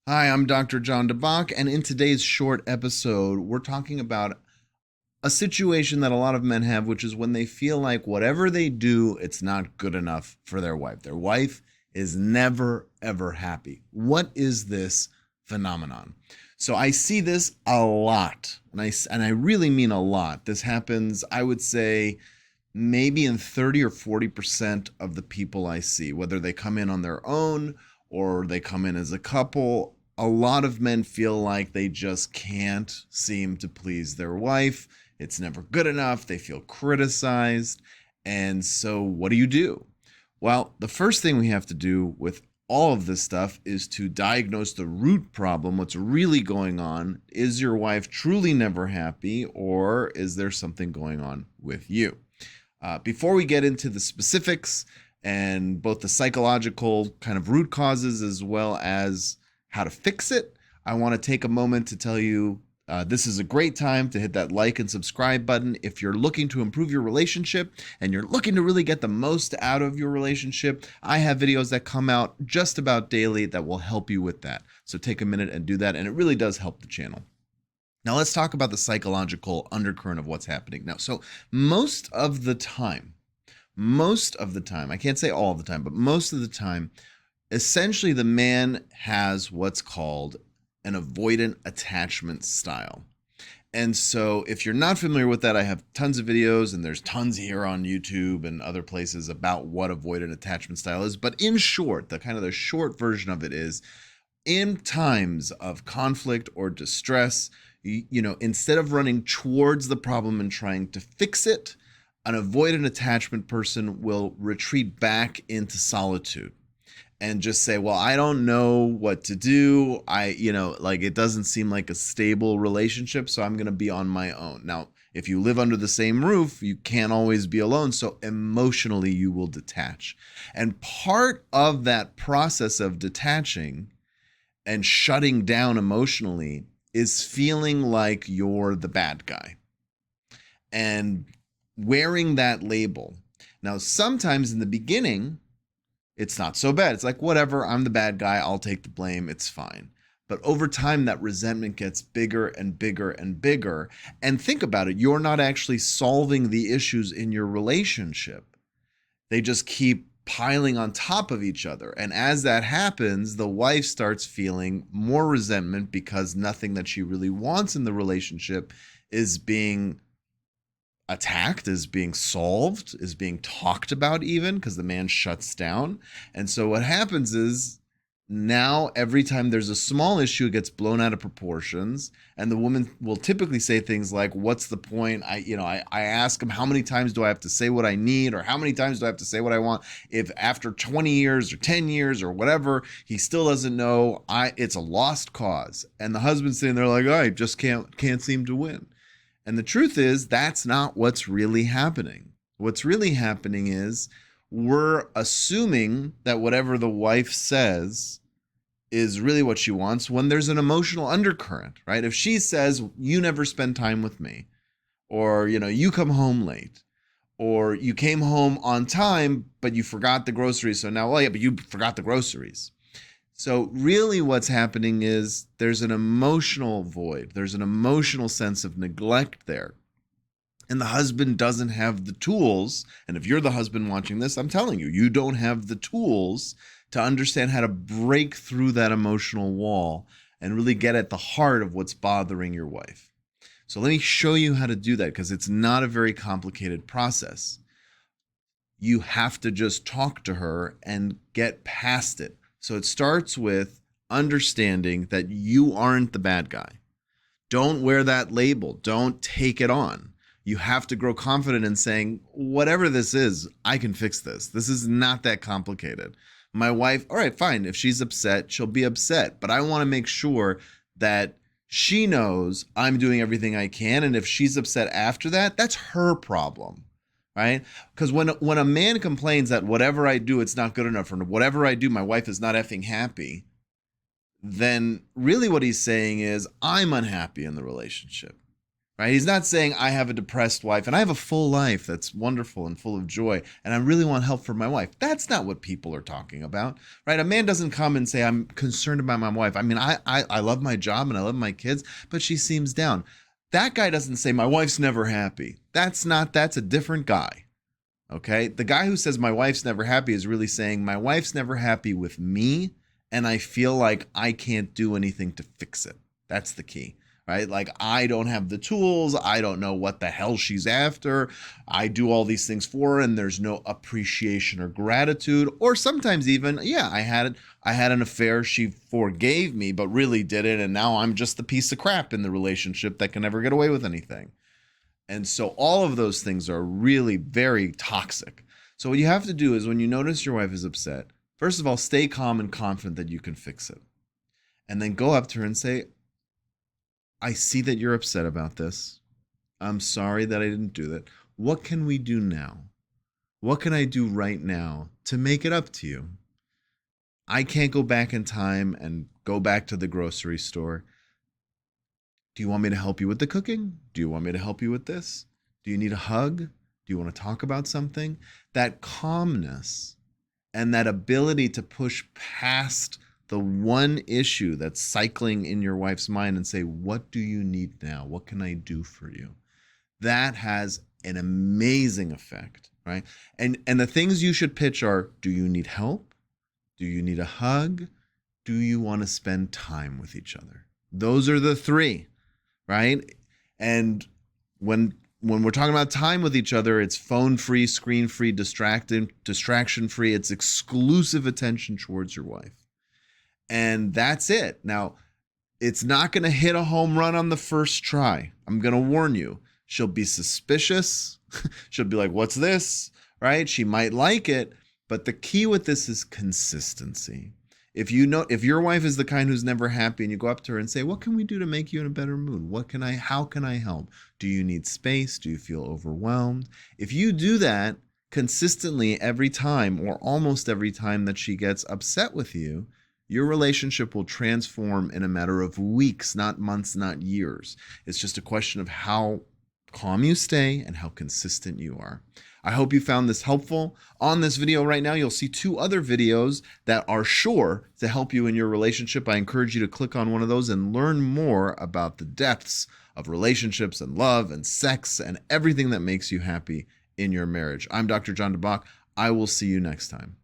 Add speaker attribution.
Speaker 1: Hi, I'm Dr. Jon Dabach, and in today's short episode, we're talking about a situation that a lot of men have, which is when they feel like whatever they do, it's not good enough for their wife. Their wife is never, ever happy. What is this phenomenon? So I see this a lot, and I really mean a lot. This happens, I would say, maybe in 30 or 40% of the people I see, whether they come in on their own or they come in as a couple. A lot of men feel like they just can't seem to please their wife. It's never good enough. They feel criticized. And so, what do you do? Well, the first thing we have to do with all of this stuff is to diagnose the root problem. What's really going on? Is your wife truly never happy, or is there something going on with you? Before we get into the specifics and both the psychological kind of root causes as well as how to fix it, I want to take a moment to tell you this is a great time to hit that like and subscribe button. If you're looking to improve your relationship and you're looking to really get the most out of your relationship, I have videos that come out just about daily that will help you with that. So take a minute and do that, and it really does help the channel. Now let's talk about the psychological undercurrent of what's happening now. So most of the time, I can't say all the time, but most of the time, essentially the man has what's called an avoidant attachment style. And so if you're not familiar with that, I have tons of videos, and there's tons here on YouTube and other places about what avoidant attachment style is. But in short, the short version of it is, in times of conflict or distress, instead of running towards the problem and trying to fix it, an avoidant attachment person will retreat back into solitude and just say, well, I don't know what to do. It doesn't seem like a stable relationship, so I'm going to be on my own. Now, if you live under the same roof, you can't always be alone. So emotionally, you will detach. And part of that process of detaching and shutting down emotionally is feeling like you're the bad guy and wearing that label. Now, sometimes in the beginning, it's not so bad. It's like, whatever, I'm the bad guy. I'll take the blame. It's fine. But over time, that resentment gets bigger and bigger and bigger. And think about it. You're not actually solving the issues in your relationship. They just keep piling on top of each other. And as that happens, the wife starts feeling more resentment because nothing that she really wants in the relationship is being attacked, is being solved, is being talked about, even because the man shuts down. And so what happens is, now every time there's a small issue, it gets blown out of proportions, and the woman will typically say things like, what's the point? I ask him, how many times do I have to say what I need, or how many times do I have to say what I want, if after 20 years or 10 years or whatever he still doesn't know, it's a lost cause. And the husband's sitting there like, I just can't seem to win. And the truth is, that's not what's really happening. What's really happening is, we're assuming that whatever the wife says is really what she wants, when there's an emotional undercurrent, right? If she says, you never spend time with me, or, you come home late, or you came home on time, but you forgot the groceries. So now, well, yeah, but you forgot the groceries. So really what's happening is, there's an emotional void. There's an emotional sense of neglect there. And the husband doesn't have the tools. And if you're the husband watching this, I'm telling you, you don't have the tools to understand how to break through that emotional wall and really get at the heart of what's bothering your wife. So let me show you how to do that, because it's not a very complicated process. You have to just talk to her and get past it. So it starts with understanding that you aren't the bad guy. Don't wear that label. Don't take it on. You have to grow confident in saying, whatever this is, I can fix this. This is not that complicated. My wife, all right, fine. If she's upset, she'll be upset. But I want to make sure that she knows I'm doing everything I can. And if she's upset after that, that's her problem, right? Because when a man complains that whatever I do, it's not good enough, or whatever I do, my wife is not effing happy, then really what he's saying is, I'm unhappy in the relationship. right? He's not saying I have a depressed wife and I have a full life that's wonderful and full of joy and I really want help for my wife. That's not what people are talking about, right? A man doesn't come and say I'm concerned about my wife. I mean, I love my job and I love my kids, but she seems down. That guy doesn't say my wife's never happy. That's a different guy. Okay? The guy who says my wife's never happy is really saying my wife's never happy with me and I feel like I can't do anything to fix it. That's the key, right? Like I don't have the tools. I don't know what the hell she's after. I do all these things for her and there's no appreciation or gratitude. Or sometimes even, yeah, I had an affair. She forgave me, but really did it. And now I'm just the piece of crap in the relationship that can never get away with anything. And so all of those things are really very toxic. So what you have to do is when you notice your wife is upset, first of all, stay calm and confident that you can fix it. And then go up to her and say, I see that you're upset about this. I'm sorry that I didn't do that. What can we do now? What can I do right now to make it up to you? I can't go back in time and go back to the grocery store. Do you want me to help you with the cooking? Do you want me to help you with this? Do you need a hug? Do you want to talk about something? That calmness and that ability to push past the one issue that's cycling in your wife's mind and say, what do you need now? What can I do for you? That has an amazing effect, right? And the things you should pitch are, do you need help? Do you need a hug? Do you want to spend time with each other? Those are the three, right? And when we're talking about time with each other, it's phone free, screen free, distraction free. It's exclusive attention towards your wife. And that's it. Now, it's not going to hit a home run on the first try. I'm going to warn you. She'll be suspicious. She'll be like, what's this? Right? She might like it. But the key with this is consistency. If your wife is the kind who's never happy and you go up to her and say, what can we do to make you in a better mood? How can I help? Do you need space? Do you feel overwhelmed? If you do that consistently every time or almost every time that she gets upset with you, your relationship will transform in a matter of weeks, not months, not years. It's just a question of how calm you stay and how consistent you are. I hope you found this helpful. On this video right now, you'll see 2 other videos that are sure to help you in your relationship. I encourage you to click on one of those and learn more about the depths of relationships and love and sex and everything that makes you happy in your marriage. I'm Dr. Jon Dabach. I will see you next time.